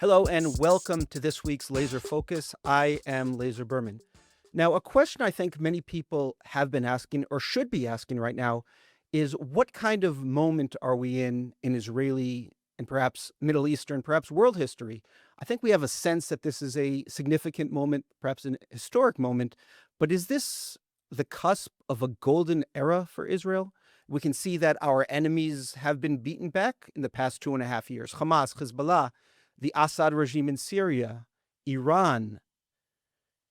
Hello and welcome to this week's Laser Focus. I am Laser Berman. Now, a question I think many people have been asking or should be asking right now is what kind of moment are we in Israeli and perhaps Middle Eastern, perhaps world history? I think we have a sense that this is a significant moment, perhaps an historic moment, but is this the cusp of a golden era for Israel? We can see that our enemies have been beaten back in the past 2.5 years. Hamas, Hezbollah, the Assad regime in Syria, Iran.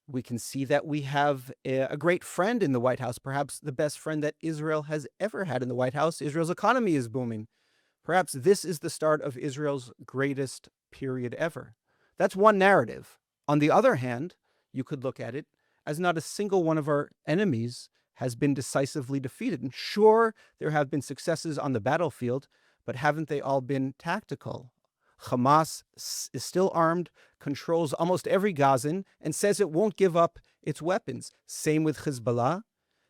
We can see that we have a great friend in the White House, perhaps the best friend that Israel has ever had in the White House. Israel's economy is booming. Perhaps this is the start of Israel's greatest period ever. That's one narrative. On the other hand, you could look at it as not a single one of our enemies has been decisively defeated. And sure, there have been successes on the battlefield, but haven't they all been tactical? Hamas is still armed, controls almost every Gazan, and says it won't give up its weapons. Same with Hezbollah.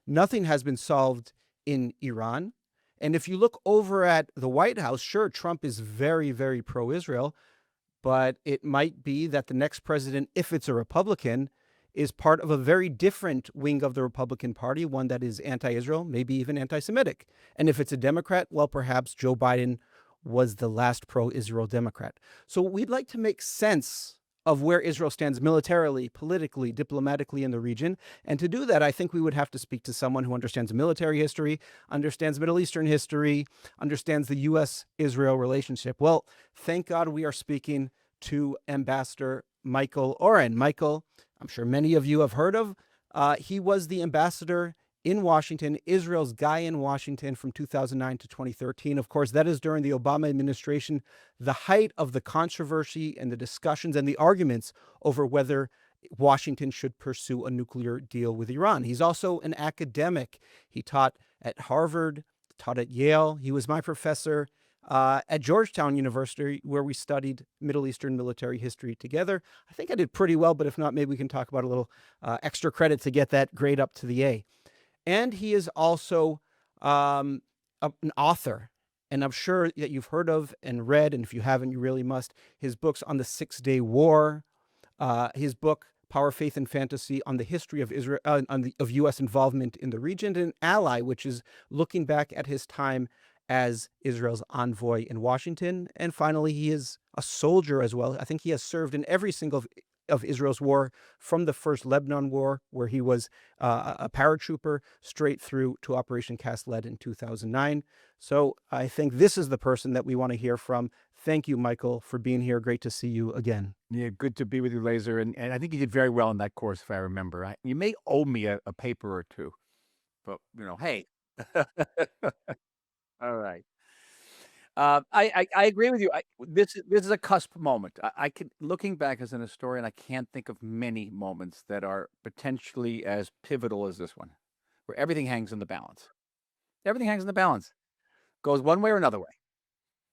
Nothing has been solved in Iran. And if you look over at the White House, sure, Trump is very, very pro-Israel, but it might be that the next president, if it's a Republican, is part of a very different wing of the Republican Party, one that is anti-Israel, maybe even anti-Semitic. And if it's a Democrat, well, perhaps Joe Biden was the last pro-Israel Democrat. So we'd like to make sense of where Israel stands militarily, politically, diplomatically in the region. And to do that, I think we would have to speak to someone who understands military history, understands Middle Eastern history, understands the U.S.-Israel relationship. Well, thank God we are speaking to Ambassador Michael Oren. Michael, I'm sure many of you have heard of. He was the ambassador in Washington, Israel's guy in Washington from 2009 to 2013. Of course, that is during the Obama administration, the height of the controversy and the discussions and the arguments over whether Washington should pursue a nuclear deal with Iran. He's also an academic. He taught at Harvard, taught at Yale. He was my professor at Georgetown University, where we studied Middle Eastern military history together. I think I did pretty well, but if not, maybe we can talk about a little extra credit to get that grade up to the A. And he is also an author. And I'm sure that you've heard of and read, and if you haven't, you really must, his books on the Six-Day War, his book, Power, Faith, and Fantasy on the history of Israel, of U.S. involvement in the region, and Ally, which is looking back at his time as Israel's envoy in Washington. And finally, he is a soldier as well. I think he has served in every single of Israel's war, from the first Lebanon war, where he was a paratrooper, straight through to Operation Cast Lead in 2009. So I think this is the person that we want to hear from. Thank you, Michael, for being here. Great to see you again. Yeah, good to be with you, Laser. And I think you did very well in that course, if I remember. You may owe me a paper or two, but, hey. All right. I agree with you. This is a cusp moment. I can, looking back as an historian, I can't think of many moments that are potentially as pivotal as this one, where everything hangs in the balance. Everything hangs in the balance. Goes one way or another way.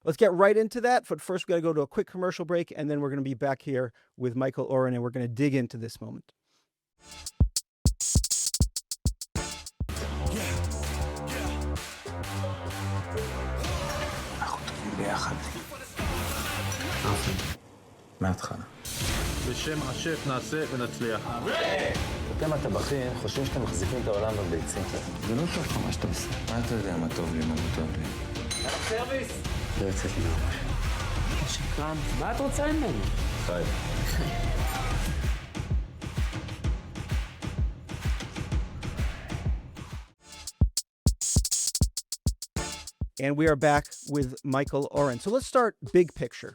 Let's get right into that. But first, we got to go to a quick commercial break, and then we're going to be back here with Michael Oren, and we're going to dig into this moment. ביחד. מההתחלה. בשם השף נעשה ונצליח. אתם הטבחים חושבים שאתם מחזיקים את העולם בביצים. זה לא טוב לך מה שאתה עושה. מה אתה יודע מה טוב לי, מה לא טוב לי? סרוויס! לא יוצאת לי ממש. שקרן. מה את רוצה ממני? חי. And we are back with Michael Oren. So let's start big picture.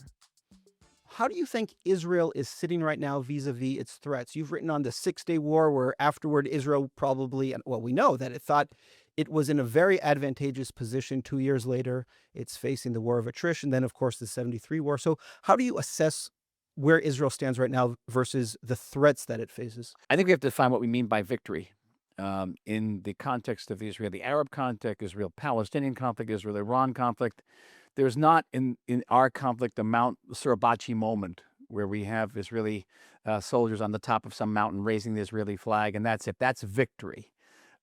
How do you think Israel is sitting right now vis-a-vis its threats? You've written on the Six-Day War, where afterward Israel probably, well, we know that it thought it was in a very advantageous position. 2 years later, it's facing the war of attrition, then, of course, the 73 war. So how do you assess where Israel stands right now versus the threats that it faces? I think we have to define what we mean by victory. In the context of the Israeli-Arab conflict, Israel-Palestinian conflict, Israel-Iran conflict, there's not in our conflict the Mount Suribachi moment where we have Israeli soldiers on the top of some mountain raising the Israeli flag, and that's it. That's victory.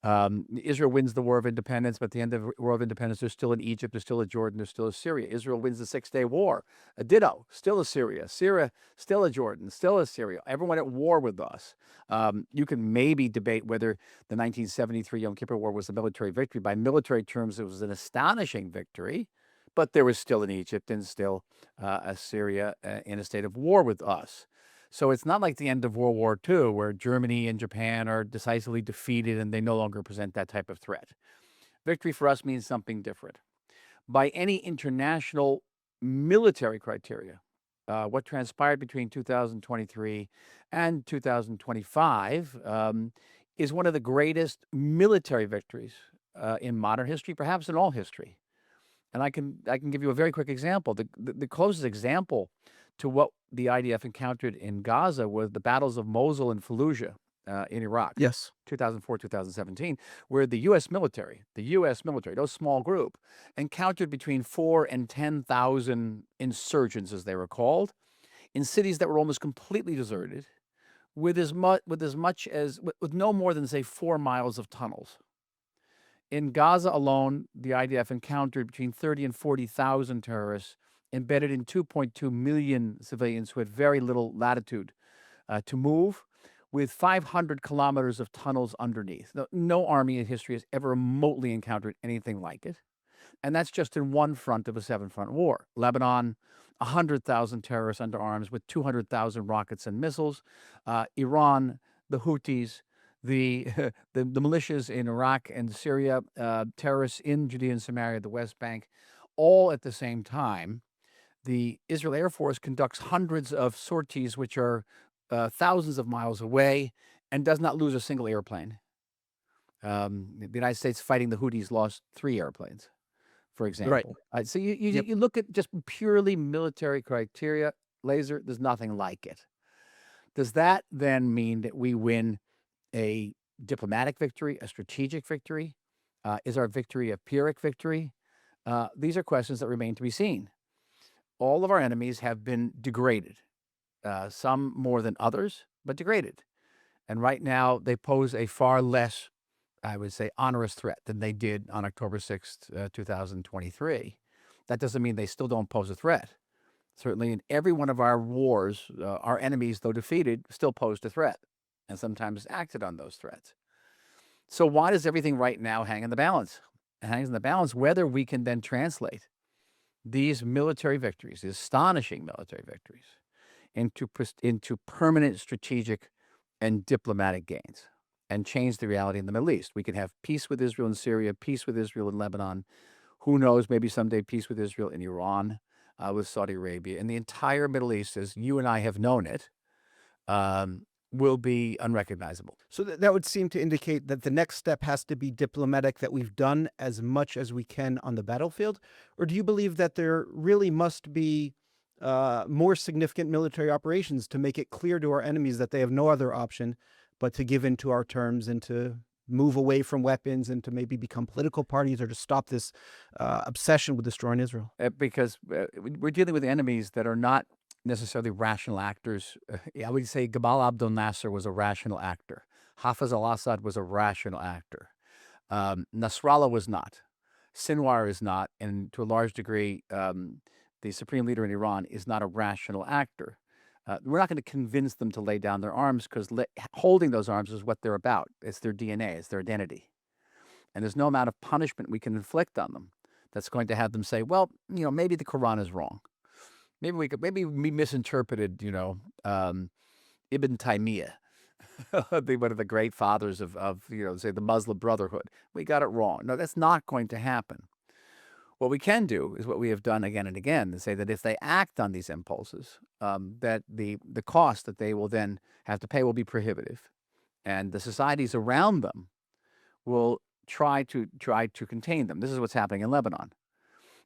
Israel wins the War of Independence, but at the end of the War of Independence, there's still in Egypt, there's still a Jordan, there's still a Syria. Israel wins the Six-Day War. A ditto, still a Syria. Syria, still a Jordan, still a Syria. Everyone at war with us. You can maybe debate whether the 1973 Yom Kippur War was a military victory. By military terms, it was an astonishing victory, but there was still an Egypt and still a Syria in a state of war with us. So it's not like the end of World War II, where Germany and Japan are decisively defeated and they no longer present that type of threat. Victory for us means something different. By any international military criteria, what transpired between 2023 and 2025 is one of the greatest military victories in modern history, perhaps in all history. And I can give you a very quick example. The closest example to what the IDF encountered in Gaza was the battles of Mosul and Fallujah in Iraq, Yes. 2004, 2017, where the U.S. military, no small group, encountered between 4,000 and 10,000 insurgents, as they were called, in cities that were almost completely deserted, with no more than, say, 4 miles of tunnels. In Gaza alone, the IDF encountered between 30 and 40,000 terrorists embedded in 2.2 million civilians who had very little latitude to move, with 500 kilometers of tunnels underneath. No army in history has ever remotely encountered anything like it. And that's just in one front of a 7-front war. Lebanon, 100,000 terrorists under arms with 200,000 rockets and missiles. Iran, the Houthis, the militias in Iraq and Syria, terrorists in Judea and Samaria, the West Bank, all at the same time. The Israel Air Force conducts hundreds of sorties, which are thousands of miles away, and does not lose a single airplane. The United States fighting the Houthis lost 3 airplanes, for example. So you look at just purely military criteria, Laser, there's nothing like it. Does that then mean that we win a diplomatic victory, a strategic victory? Is our victory a Pyrrhic victory? These are questions that remain to be seen. All of our enemies have been degraded, some more than others, but degraded. And right now, they pose a far less, I would say, onerous threat than they did on October 6th, 2023. That doesn't mean they still don't pose a threat. Certainly in every one of our wars, our enemies, though defeated, still posed a threat and sometimes acted on those threats. So why does everything right now hang in the balance? It hangs in the balance whether we can then translate these military victories, these astonishing military victories, into permanent strategic and diplomatic gains and change the reality in the Middle East. We can have peace with Israel in Syria, peace with Israel in Lebanon. Who knows, maybe someday peace with Israel in Iran, with Saudi Arabia. And the entire Middle East, as you and I have known it, will be unrecognizable. So that would seem to indicate that the next step has to be diplomatic, that we've done as much as we can on the battlefield? Or do you believe that there really must be more significant military operations to make it clear to our enemies that they have no other option but to give in to our terms and to move away from weapons and to maybe become political parties, or to stop this obsession with destroying Israel? Because we're dealing with enemies that are not necessarily rational actors. I would say Gamal Abdel Nasser was a rational actor. Hafez al-Assad was a rational actor. Nasrallah was not. Sinwar is not. And to a large degree, the supreme leader in Iran is not a rational actor. We're not going to convince them to lay down their arms, because holding those arms is what they're about. It's their DNA. It's their identity. And there's no amount of punishment we can inflict on them that's going to have them say, well, maybe the Quran is wrong. Maybe we misinterpreted, Ibn Taymiyyah, one of the great fathers of say the Muslim Brotherhood. We got it wrong. No, that's not going to happen. What we can do is what we have done again and again, to say that if they act on these impulses, that the cost that they will then have to pay will be prohibitive, and the societies around them will try to contain them. This is what's happening in Lebanon.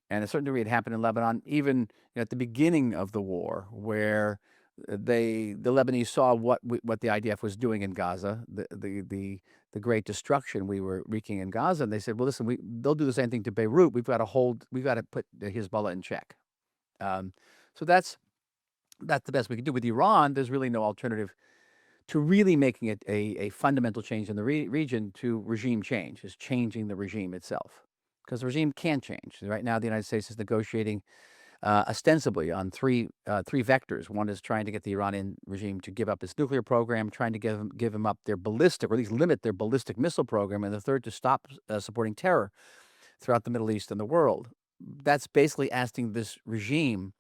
And to a certain degree, it happened in Lebanon, even at the beginning of the war, where the Lebanese saw what the IDF was doing in Gaza, the great destruction we were wreaking in Gaza, and they said, "Well, listen, they'll do the same thing to Beirut. We've got to put the Hezbollah in check." So that's the best we can do. With Iran, there's really no alternative to really making it a fundamental change in the region to regime change, is changing the regime itself. Because the regime can change. Right now, the United States is negotiating ostensibly on three vectors. One is trying to get the Iranian regime to give up its nuclear program, trying to give them up their ballistic, or at least limit their ballistic missile program, and the third to stop supporting terror throughout the Middle East and the world. That's basically asking this regime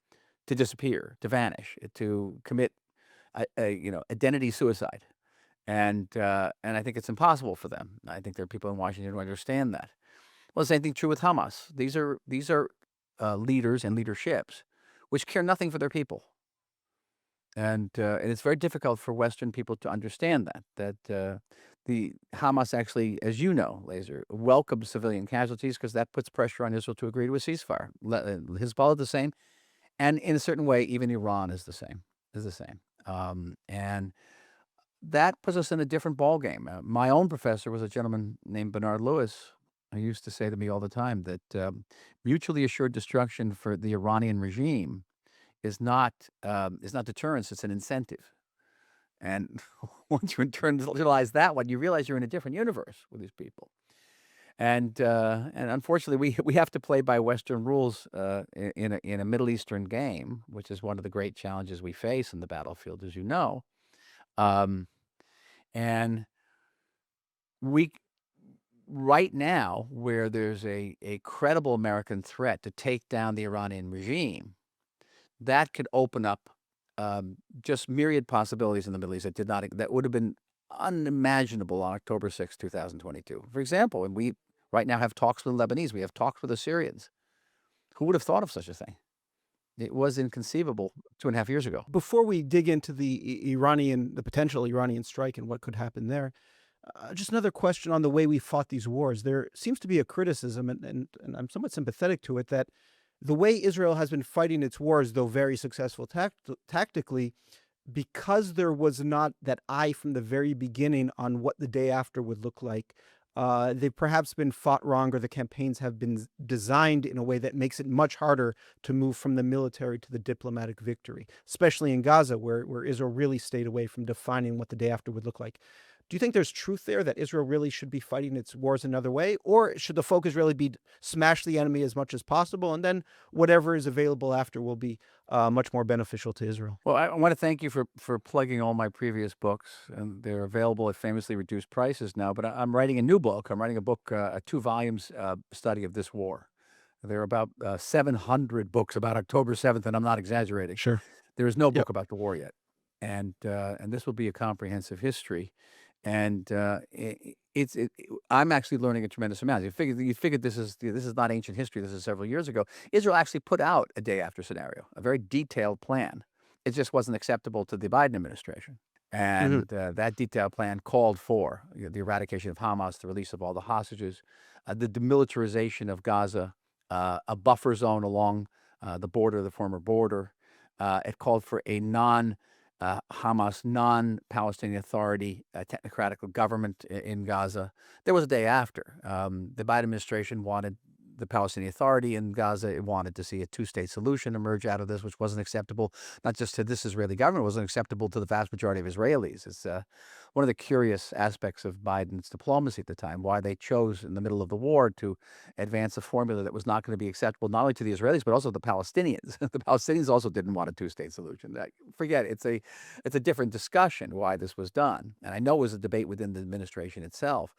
to disappear, to vanish, to commit identity suicide. And I think it's impossible for them. I think there are people in Washington who understand that. Well, the same thing true with Hamas. These are leaders and leaderships which care nothing for their people, and it's very difficult for Western people to understand that the Hamas actually, as you know, Laser, welcomes civilian casualties because that puts pressure on Israel to agree to a ceasefire. Hezbollah the same, and in a certain way, even Iran is the same. And that puts us in a different ballgame. My own professor was a gentleman named Bernard Lewis, who used to say to me all the time that mutually assured destruction for the Iranian regime is not deterrence; it's an incentive. And once you internalize that one, you realize you're in a different universe with these people. And unfortunately, we have to play by Western rules in a Middle Eastern game, which is one of the great challenges we face in the battlefield, as you know. And we right now, where there's a credible American threat to take down the Iranian regime, that could open up just myriad possibilities in the Middle East that would have been unimaginable on October 6, 2022. For example, and we right now have talks with the Lebanese, we have talks with the Syrians. Who would have thought of such a thing? It was inconceivable 2.5 years ago. Before we dig into the potential Iranian strike and what could happen there, just another question on the way we fought these wars. There seems to be a criticism, and I'm somewhat sympathetic to it, that the way Israel has been fighting its wars, though very successful tactically, because there was not that eye from the very beginning on what the day after would look like, they've perhaps been fought wrong, or the campaigns have been designed in a way that makes it much harder to move from the military to the diplomatic victory, especially in Gaza, where Israel really stayed away from defining what the day after would look like. Do you think there's truth there, that Israel really should be fighting its wars another way? Or should the focus really be smash the enemy as much as possible, and then whatever is available after will be much more beneficial to Israel? Well, I want to thank you for plugging all my previous books, and they're available at famously reduced prices now. But I'm writing a new book. I'm writing a book, a 2 volumes study of this war. There are about 700 books about October 7th, and I'm not exaggerating. Sure. There is no Yep. book about the war yet, and this will be a comprehensive history. And I'm actually learning a tremendous amount. You figured this is not ancient history. This is several years ago. Israel actually put out a day after scenario, a very detailed plan. It just wasn't acceptable to the Biden administration. And that detailed plan called for the eradication of Hamas, the release of all the hostages, the demilitarization of Gaza, a buffer zone along the border, the former border. It called for a Hamas, non-Palestinian Authority, technocratic government in Gaza. There was a day after. The Biden administration wanted the Palestinian Authority in Gaza. It wanted to see a two-state solution emerge out of this, which wasn't acceptable, not just to this Israeli government, it wasn't acceptable to the vast majority of Israelis. It's one of the curious aspects of Biden's diplomacy at the time, why they chose in the middle of the war to advance a formula that was not going to be acceptable not only to the Israelis, but also the Palestinians. The Palestinians also didn't want a two-state solution. Forget it's a different discussion why this was done. And I know it was a debate within the administration itself,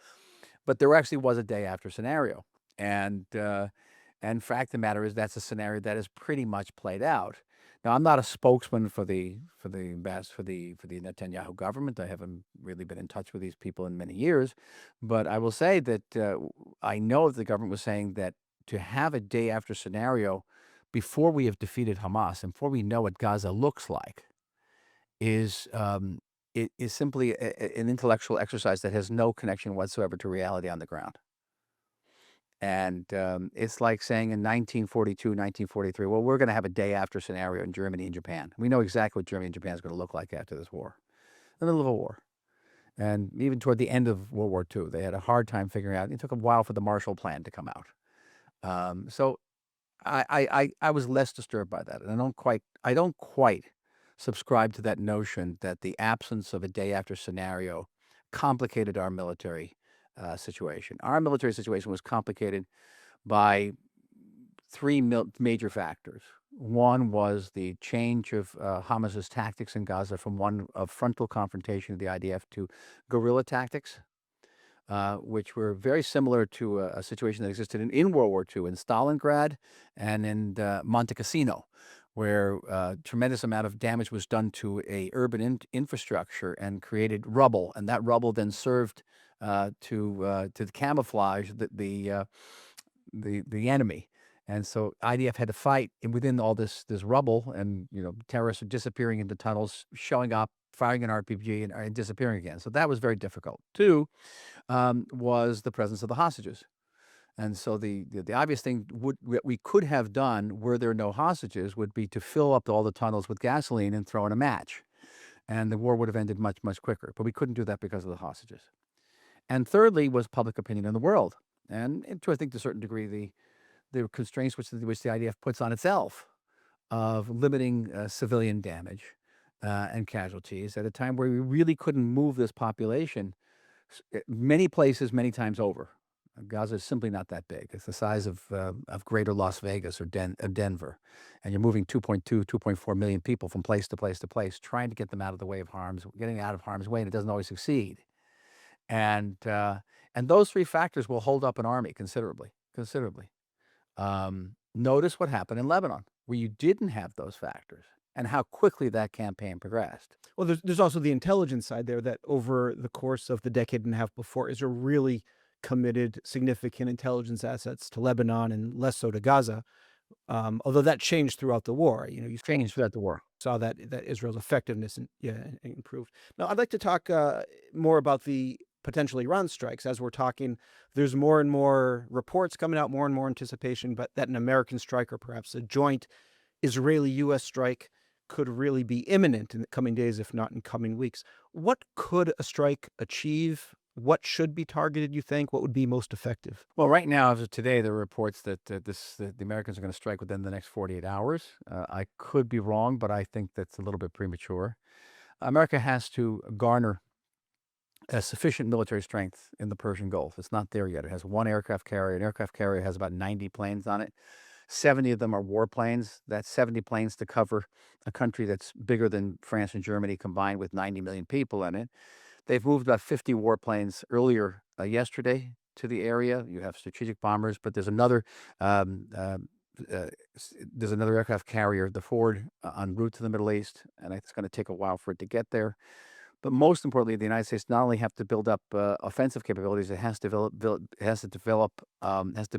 but there actually was a day after scenario. And fact of the matter is that's a scenario that is pretty much played out. Now, I'm not a spokesman for the Netanyahu government. I haven't really been in touch with these people in many years, but I will say that I know the government was saying that to have a day after scenario before we have defeated Hamas and before we know what Gaza looks like is simply an intellectual exercise that has no connection whatsoever to reality on the ground. And it's like saying in 1942, 1943, well, we're going to have a day after scenario in Germany and Japan. We know exactly what Germany and Japan is going to look like after this war, in the middle of a war. And even toward the end of World War II, they had a hard time figuring out. It took a while for the Marshall Plan to come out. So I was less disturbed by that. And I don't quite subscribe to that notion that the absence of a day after scenario complicated our military situation. Our military situation was complicated by three major factors. One was the change of Hamas's tactics in Gaza from one of frontal confrontation of the IDF to guerrilla tactics, which were very similar to a situation that existed in World War II in Stalingrad and in Monte Cassino, where tremendous amount of damage was done to a urban infrastructure and created rubble, and that rubble then served to camouflage the enemy. And so IDF had to fight within all this rubble, and terrorists are disappearing into tunnels, showing up, firing an RPG, and disappearing again. So that was very difficult. Two was the presence of the hostages. And so the obvious thing we could have done, were there no hostages, would be to fill up all the tunnels with gasoline and throw in a match, and the war would have ended much, much quicker. But we couldn't do that because of the hostages. And thirdly was public opinion in the world, and to I think to a certain degree the constraints which the IDF puts on itself of limiting civilian damage and casualties at a time where we really couldn't move this population many places, many times over. Gaza is simply not that big. It's the size of greater Las Vegas or Denver. And you're moving 2.4 million people from place to place to place, trying to get them out of the way of getting out of harm's way, and it doesn't always succeed. And those three factors will hold up an army considerably. Notice what happened in Lebanon, where you didn't have those factors, and how quickly that campaign progressed. Well, there's also the intelligence side there, that over the course of the decade and a half before, Israel really committed significant intelligence assets to Lebanon and less so to Gaza. Although that changed throughout the war. You Changed throughout the war. saw that Israel's effectiveness improved. Now, I'd like to talk more about the potential Iran strikes. As we're talking, there's more and more reports coming out, more and more anticipation, but that an American strike, or perhaps a joint Israeli-U.S. strike, could really be imminent in the coming days, if not in coming weeks. What could a strike achieve? What should be targeted, you think? What would be most effective? Well, right now, as of today, there are reports that the Americans are going to strike within the next 48 hours. I could be wrong, but I think that's a little bit premature. America has to garner a sufficient military strength in the Persian Gulf. It's not there yet. It has one aircraft carrier. An aircraft carrier has about 90 planes on it. 70 of them are warplanes. That's 70 planes to cover a country that's bigger than France and Germany combined, with 90 million people in it. They've moved about 50 warplanes earlier yesterday to the area. You have strategic bombers, but there's another aircraft carrier, the Ford, en route to the Middle East, and it's going to take a while for it to get there. But most importantly, the United States not only have to build up offensive capabilities, it has to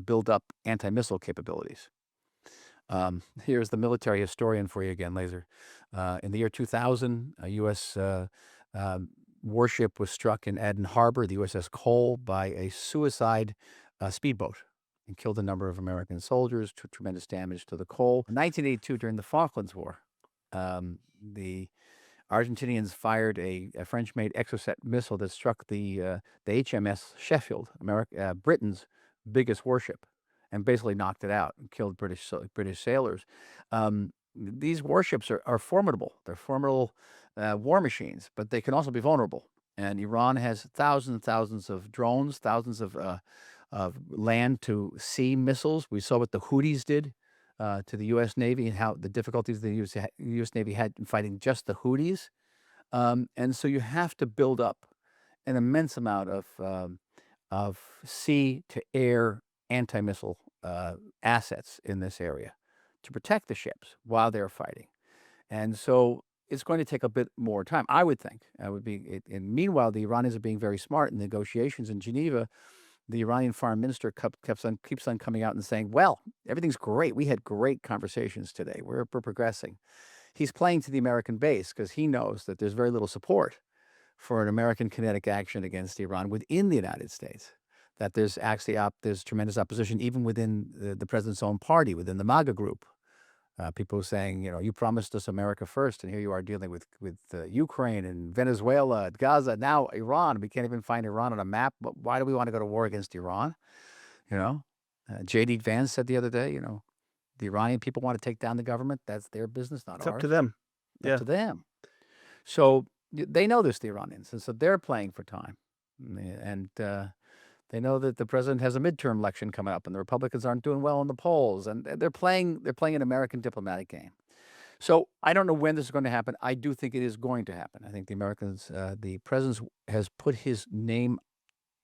build up anti-missile capabilities. Here's the military historian for you again, Laser. In the year 2000, a U.S. warship was struck in Aden Harbor, the USS Cole, by a suicide speedboat, and killed a number of American soldiers, tremendous damage to the Cole. In 1982, during the Falklands War, the Argentinians fired a French-made Exocet missile that struck the HMS Sheffield, Britain's biggest warship, and basically knocked it out and killed British sailors. These warships are formidable. They're formidable war machines, but they can also be vulnerable. And Iran has thousands and thousands of drones, thousands of land-to-sea missiles. We saw what the Houthis did to the U.S. Navy, and how the difficulties the U.S. Navy had in fighting just the Houthis. And so you have to build up an immense amount of sea-to-air anti-missile assets in this area to protect the ships while they're fighting. And so it's going to take a bit more time, I would think. And meanwhile, the Iranians are being very smart in negotiations in Geneva. The Iranian foreign minister keeps on coming out and saying, well, everything's great. We had great conversations today. We're progressing. He's playing to the American base because he knows that there's very little support for an American kinetic action against Iran within the United States, that there's actually there's tremendous opposition even within the president's own party, within the MAGA group. People saying, you promised us America first, and here you are dealing with Ukraine and Venezuela, Gaza, now Iran. We can't even find Iran on a map. But why do we want to go to war against Iran? J.D. Vance said the other day, the Iranian people want to take down the government. That's their business, not ours. It's up to them. Up Yeah. to them. So they know this, the Iranians, and so they're playing for time. And they know that the president has a midterm election coming up, and the Republicans aren't doing well in the polls, and they're playing an American diplomatic game. So I don't know when this is going to happen. I do think it is going to happen. I think the Americans, the president has put his name,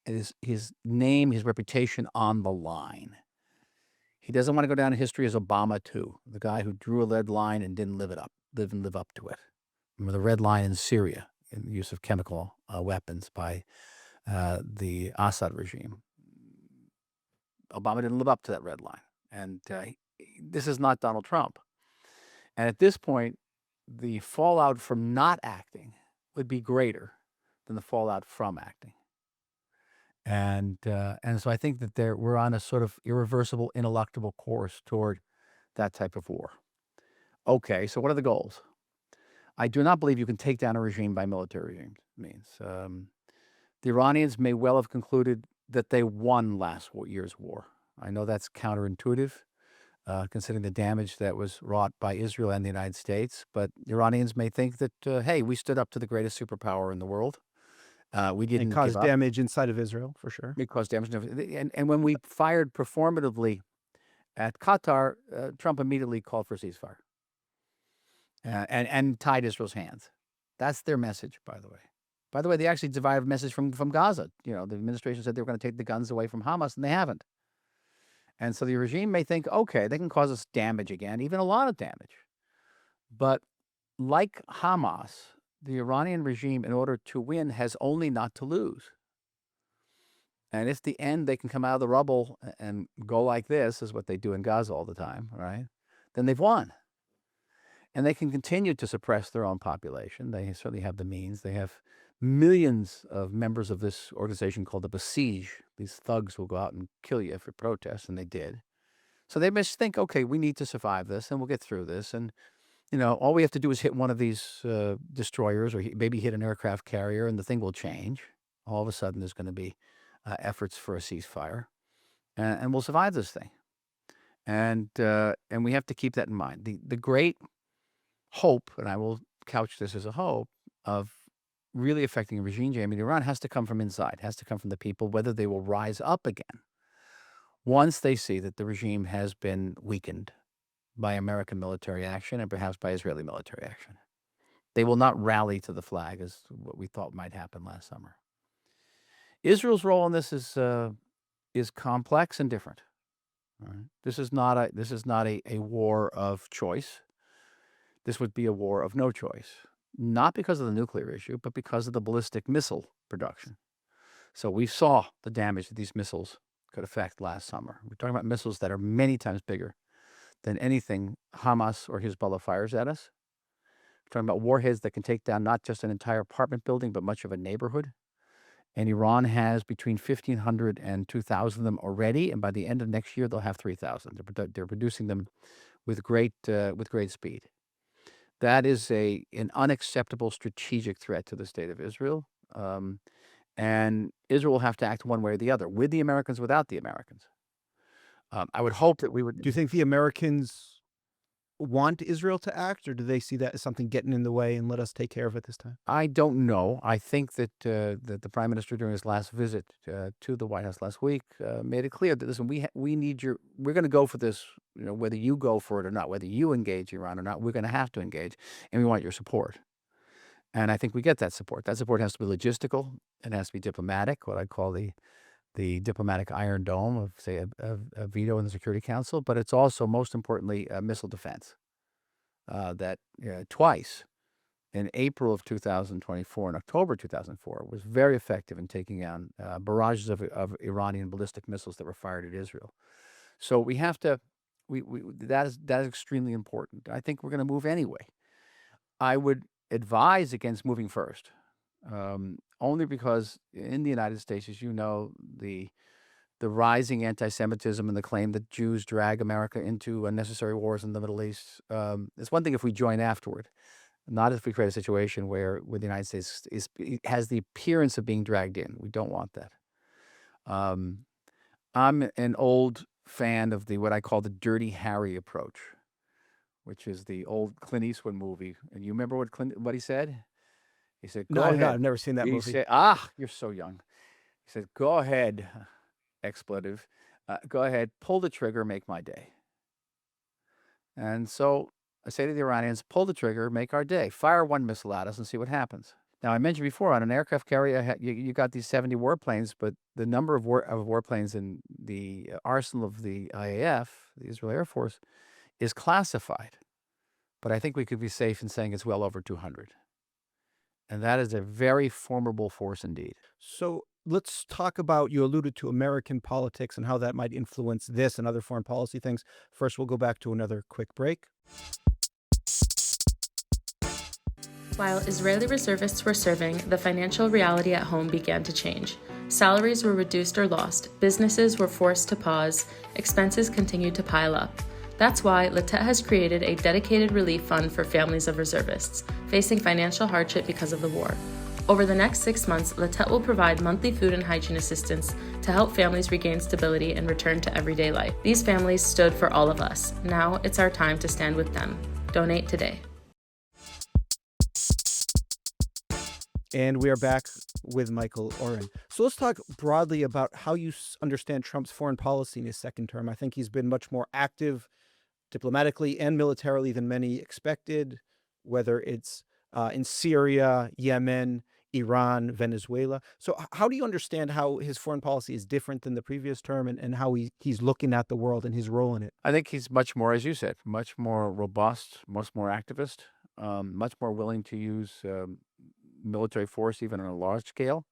his reputation on the line. He doesn't want to go down in history as Obama too, the guy who drew a red line and didn't live up to it. Remember the red line in Syria, in the use of chemical weapons by the Assad regime. Obama didn't live up to that red line, and this is not Donald Trump. And at this point, the fallout from not acting would be greater than the fallout from acting. And so I think that we're on a sort of irreversible, ineluctable course toward that type of war. Okay, so what are the goals? I do not believe you can take down a regime by military means. The Iranians may well have concluded that they won last year's war. I know that's counterintuitive, considering the damage that was wrought by Israel and the United States. But Iranians may think that, hey, we stood up to the greatest superpower in the world. We didn't And caused give up. damage inside of Israel, for sure. It caused damage. And when we fired performatively at Qatar, Trump immediately called for a ceasefire and tied Israel's hands. That's their message, by the way. By the way, they actually derived a message from Gaza. The administration said they were going to take the guns away from Hamas, and they haven't. And so the regime may think, okay, they can cause us damage again, even a lot of damage. But like Hamas, the Iranian regime, in order to win, has only not to lose. And if the end they can come out of the rubble and go like this, is what they do in Gaza all the time, right? Then they've won. And they can continue to suppress their own population. They certainly have the means. They have millions of members of this organization called the Besiege. These thugs will go out and kill you for protests, and they did. So they must think, okay, we need to survive this, and we'll get through this. And all we have to do is hit one of these destroyers, or maybe hit an aircraft carrier, and the thing will change. All of a sudden, there's going to be efforts for a ceasefire, and we'll survive this thing. And we have to keep that in mind. The great hope, and I will couch this as a hope, of really affecting a regime change in Iran has to come from inside, has to come from the people, whether they will rise up again once they see that the regime has been weakened by American military action and perhaps by Israeli military action. They will not rally to the flag as what we thought might happen last summer. Israel's role in this is complex and different. Right? This is not a war of choice. This would be a war of no choice, not because of the nuclear issue, but because of the ballistic missile production. So we saw the damage that these missiles could affect last summer. We're talking about missiles that are many times bigger than anything Hamas or Hezbollah fires at us. We're talking about warheads that can take down not just an entire apartment building, but much of a neighborhood. And Iran has between 1,500 and 2,000 of them already, and by the end of next year, they'll have 3,000. They're producing them with great speed. That is an unacceptable strategic threat to the state of Israel. And Israel will have to act one way or the other, with the Americans, without the Americans. I would hope that we would. Do you think the Americans want Israel to act, or do they see that as something getting in the way and let us take care of it this time? I don't know. I think that the Prime Minister, during his last visit to the White House last week, made it clear that, listen, we need we're going to go for this, whether you go for it or not, whether you engage Iran or not, we're going to have to engage, and we want your support. And I think we get that support. That support has to be logistical. It has to be diplomatic, what I call the diplomatic Iron Dome of, say, a veto in the Security Council. But it's also, most importantly, missile defense. That twice, in April of 2024 and October 2004, was very effective in taking down barrages of Iranian ballistic missiles that were fired at Israel. So we have to, that is extremely important. I think we're going to move anyway. I would advise against moving first, only because in the United States, as you know, the rising anti-Semitism and the claim that Jews drag America into unnecessary wars in the Middle East. It's one thing if we join afterward, not if we create a situation where the United States has the appearance of being dragged in. We don't want that. I'm an old fan of what I call the Dirty Harry approach, which is the old Clint Eastwood movie. And you remember what he said? He said, No, "Go I do not. ahead." I've never seen that He movie. said, you're so young. He said, "Go ahead," expletive. "Go ahead, pull the trigger, make my day." And so I say to the Iranians, pull the trigger, make our day. Fire one missile at us and see what happens. Now, I mentioned before, on an aircraft carrier, you got these 70 warplanes, but the number of warplanes in the arsenal of the IAF, the Israel Air Force, is classified. But I think we could be safe in saying it's well over 200. And that is a very formidable force indeed. So let's talk about, you alluded to American politics and how that might influence this and other foreign policy things. First, we'll go back to another quick break. While Israeli reservists were serving, the financial reality at home began to change. Salaries were reduced or lost, businesses were forced to pause, expenses continued to pile up. That's why Latet has created a dedicated relief fund for families of reservists facing financial hardship because of the war. Over the next 6 months, Latet will provide monthly food and hygiene assistance to help families regain stability and return to everyday life. These families stood for all of us. Now it's our time to stand with them. Donate today. And we are back with Michael Oren. So let's talk broadly about how you understand Trump's foreign policy in his second term. I think he's been much more active diplomatically and militarily than many expected, whether it's in Syria, Yemen, Iran, Venezuela. So how do you understand how his foreign policy is different than the previous term, and how he's looking at the world and his role in it? I think he's much more, as you said, much more robust, much more activist, much more willing to use military force even on a large scale.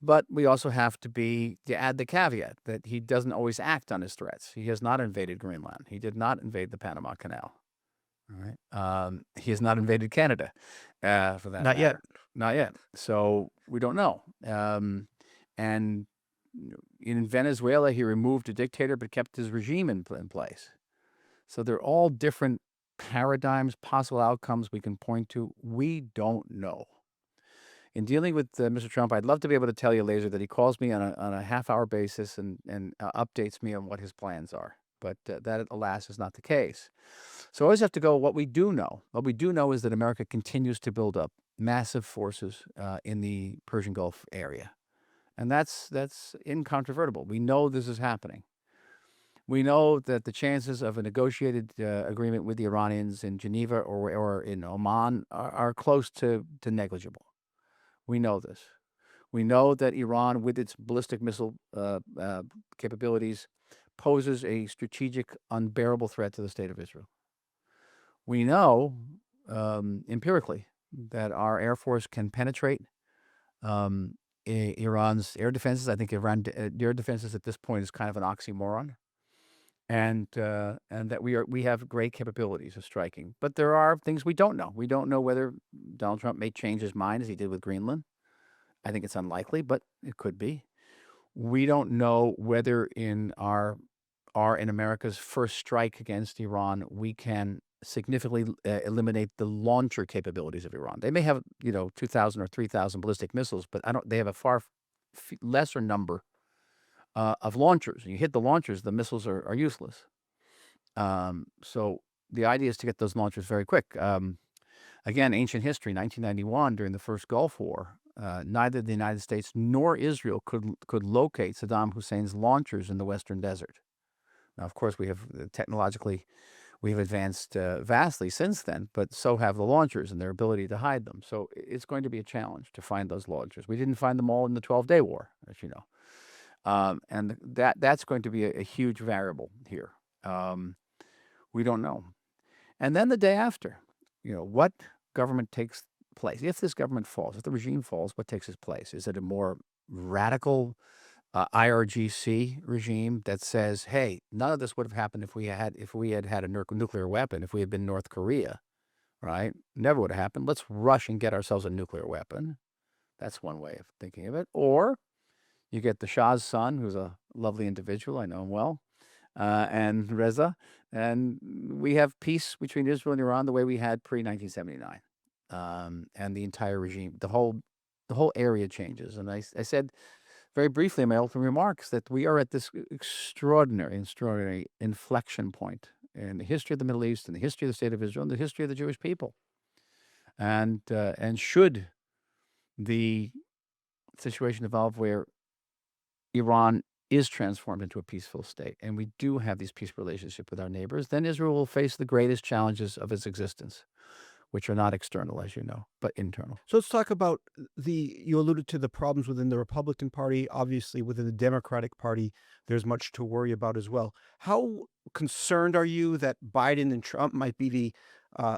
But we also have to add the caveat that he doesn't always act on his threats. He has not invaded Greenland. He did not invade the Panama Canal. All right. He has not invaded Canada, for that Not yet. matter. Not yet. So we don't know. And in Venezuela, he removed a dictator but kept his regime in place. So they're all different paradigms, possible outcomes we can point to. We don't know. In dealing with Mr. Trump, I'd love to be able to tell you, Laser, that he calls me on a half-hour basis and updates me on what his plans are. But that, alas, is not the case. So I always have to go, what we do know. What we do know is that America continues to build up massive forces in the Persian Gulf area. And that's incontrovertible. We know this is happening. We know that the chances of a negotiated agreement with the Iranians in Geneva or in Oman are close to negligible. We know this. We know that Iran, with its ballistic missile capabilities, poses a strategic, unbearable threat to the state of Israel. We know empirically that our Air Force can penetrate Iran's air defenses. I think Iran's air defenses at this point is kind of an oxymoron. And that we have great capabilities of striking. But there are things we don't know. We don't know whether Donald Trump may change his mind as he did with Greenland. I think it's unlikely, but it could be. We don't know whether in America's first strike against Iran, we can significantly eliminate the launcher capabilities of Iran. They may have 2,000 or 3,000 ballistic missiles, but they have a far lesser number of launchers. You hit the launchers, the missiles are useless. So the idea is to get those launchers very quick. Again, ancient history, 1991, during the first Gulf War, neither the United States nor Israel could locate Saddam Hussein's launchers in the Western Desert. Now, of course, we have advanced vastly since then, but so have the launchers and their ability to hide them. So it's going to be a challenge to find those launchers. We didn't find them all in the 12-day war, as you know. And that's going to be a huge variable here. We don't know. And then the day after, what government takes place? If this government falls, if the regime falls, what takes its place? Is it a more radical IRGC regime that says, hey, none of this would have happened if we had a nuclear weapon, if we had been North Korea, right? Never would have happened. Let's rush and get ourselves a nuclear weapon. That's one way of thinking of it. Or you get the Shah's son, who's a lovely individual, I know him well, and Reza, and we have peace between Israel and Iran the way we had pre-1979, and the entire regime, the whole area changes. And I said very briefly in my opening remarks that we are at this extraordinary inflection point in the history of the Middle East, in the history of the state of Israel, in the history of the Jewish people. And should the situation evolve where Iran is transformed into a peaceful state, and we do have these peaceful relationships with our neighbors, then Israel will face the greatest challenges of its existence, which are not external, as you know, but internal. So let's talk about you alluded to the problems within the Republican Party. Obviously, within the Democratic Party, there's much to worry about as well. How concerned are you that Biden and Trump might be the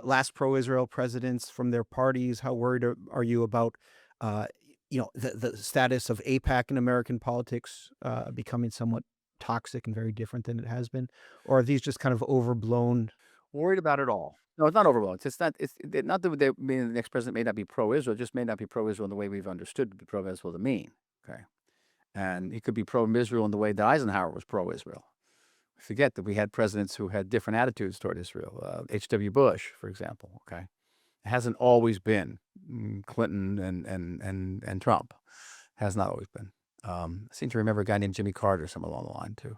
last pro-Israel presidents from their parties? How worried are you about the status of AIPAC in American politics becoming somewhat toxic and very different than it has been? Or are these just kind of overblown? Worried about it all. No, it's not overblown. It's not. It's not that the next president may not be pro-Israel. Just may not be pro-Israel in the way we've understood pro-Israel to mean. Okay, and he could be pro-Israel in the way that Eisenhower was pro-Israel. Forget that we had presidents who had different attitudes toward Israel. H.W. Bush, for example. Okay, it hasn't always been Clinton and Trump. Has not always been. I seem to remember a guy named Jimmy Carter, somewhere along the line too.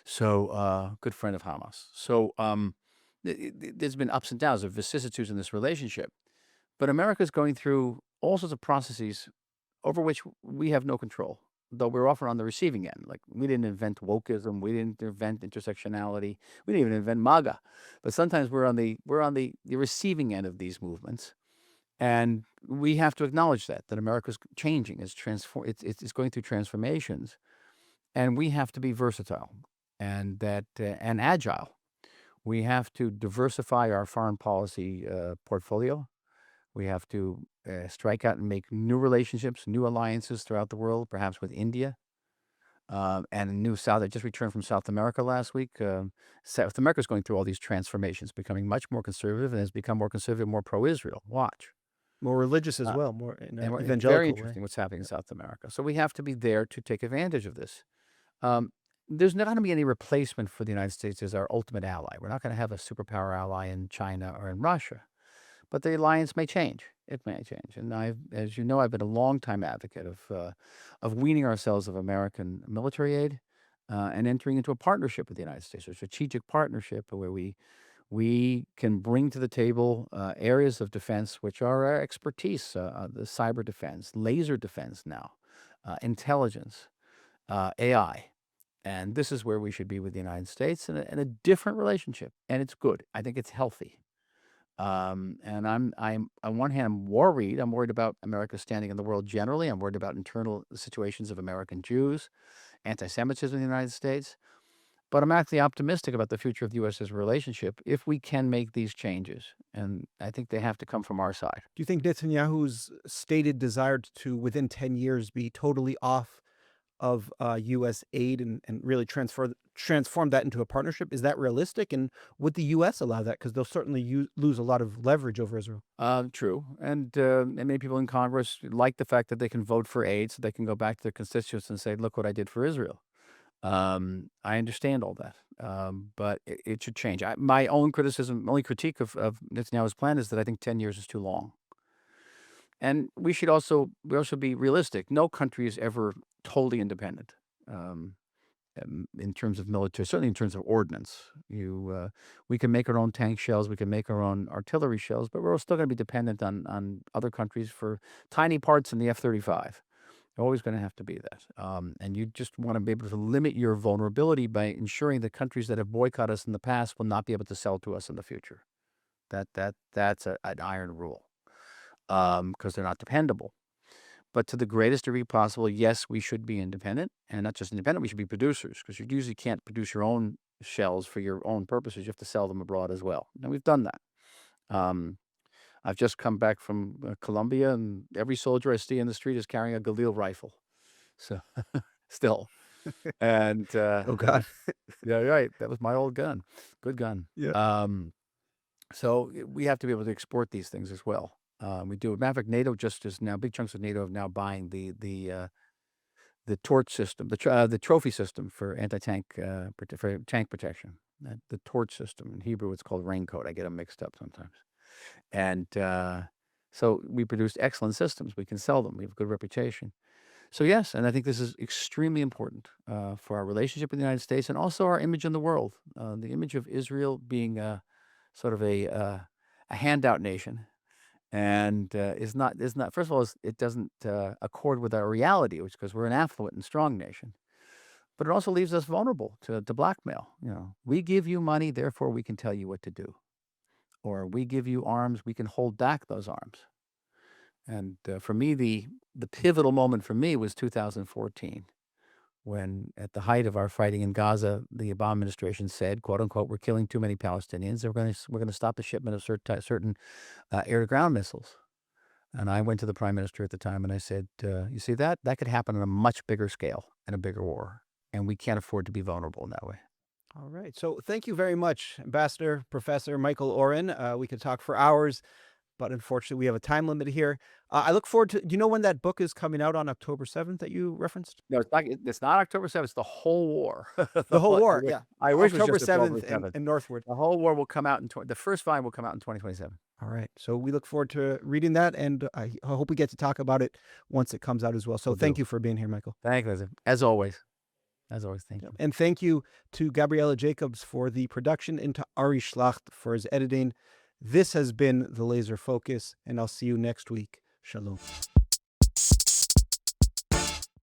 So good friend of Hamas. So there's been ups and downs, of vicissitudes in this relationship. But America's going through all sorts of processes over which we have no control, though we're often on the receiving end. Like, we didn't invent wokeism, we didn't invent intersectionality, we didn't even invent MAGA. But sometimes we're on the receiving end of these movements, and we have to acknowledge that America's changing, it's going through transformations, and we have to be versatile and agile. We have to diversify our foreign policy portfolio. We have to strike out and make new relationships, new alliances throughout the world, perhaps with India, and a new South. I just returned from South America last week. South America is going through all these transformations, becoming much more conservative, and has become more conservative, more pro-Israel. Watch. More religious as well, more evangelical. Very interesting what's happening in South America. So we have to be there to take advantage of this. There's not going to be any replacement for the United States as our ultimate ally. We're not going to have a superpower ally in China or in Russia, but the alliance may change. It may change. And as you know, I've been a longtime advocate of weaning ourselves of American military aid and entering into a partnership with the United States, a strategic partnership where we can bring to the table areas of defense which are our expertise: the cyber defense, laser defense now, intelligence, AI. And this is where we should be with the United States, in a different relationship, and it's good. I think it's healthy. And I'm on one hand, I'm worried. I'm worried about America's standing in the world generally. I'm worried about internal situations of American Jews, anti-Semitism in the United States. But I'm actually optimistic about the future of the U.S.'s relationship if we can make these changes. And I think they have to come from our side. Do you think Netanyahu's stated desire to, within 10 years, be totally off of U.S. aid and really transform that into a partnership? Is that realistic? And would the U.S. allow that? Because they'll certainly lose a lot of leverage over Israel. True. And many people in Congress like the fact that they can vote for aid so they can go back to their constituents and say, look what I did for Israel. I understand all that, but it should change. My own critique of Netanyahu's plan is that I think 10 years is too long. And we should also be realistic. No country is ever totally independent in terms of military, certainly in terms of ordnance. We can make our own tank shells, we can make our own artillery shells, but we're still going to be dependent on other countries for tiny parts in the F-35. Always going to have to be that. And you just want to be able to limit your vulnerability by ensuring that countries that have boycotted us in the past will not be able to sell to us in the future. That's an iron rule, because they're not dependable. But to the greatest degree possible, yes, we should be independent. And not just independent, we should be producers, because you usually can't produce your own shells for your own purposes. You have to sell them abroad as well. And we've done that. I've just come back from Colombia, and every soldier I see in the street is carrying a Galil rifle. So, still. And oh, God. Yeah, right. That was my old gun. Good gun. Yeah. So we have to be able to export these things as well. We do. Matter of fact, NATO just is now, big chunks of NATO are now buying the torch system, the trophy system for anti-tank for tank protection. The torch system, in Hebrew it's called raincoat. I get them mixed up sometimes. And so we produce excellent systems. We can sell them. We have a good reputation. So yes, and I think this is extremely important for our relationship with the United States and also our image in the world. The image of Israel being sort of a handout nation, and is not. First of all, it doesn't accord with our reality, which because we're an affluent and strong nation. But it also leaves us vulnerable to blackmail. We give you money, therefore we can tell you what to do, or we give you arms, we can hold back those arms. And for me, the pivotal moment for me was 2014, when at the height of our fighting in Gaza, the Obama administration said, "quote unquote," we're killing too many Palestinians. We're going to stop the shipment of certain air-to-ground missiles. And I went to the prime minister at the time and I said, "You see that could happen on a much bigger scale and a bigger war, and we can't afford to be vulnerable in that way." All right. So thank you very much, Ambassador Professor Michael Oren. We could talk for hours, but unfortunately we have a time limit here. I look forward to, do you know when that book is coming out on October 7th that you referenced? No, it's not October 7th. It's the whole war. The whole war, yeah. I wish it was October just October 7th 7th. and northward. The whole war will come out the first volume will come out in 2027. All right. So we look forward to reading that, and I hope we get to talk about it once it comes out as well. So Will thank do. you for being here, Michael. Thank you, Liz. As always, thank you. And thank you to Gabriella Jacobs for the production and to Ari Schlacht for his editing. This has been The Laser Focus, and I'll see you next week. Shalom.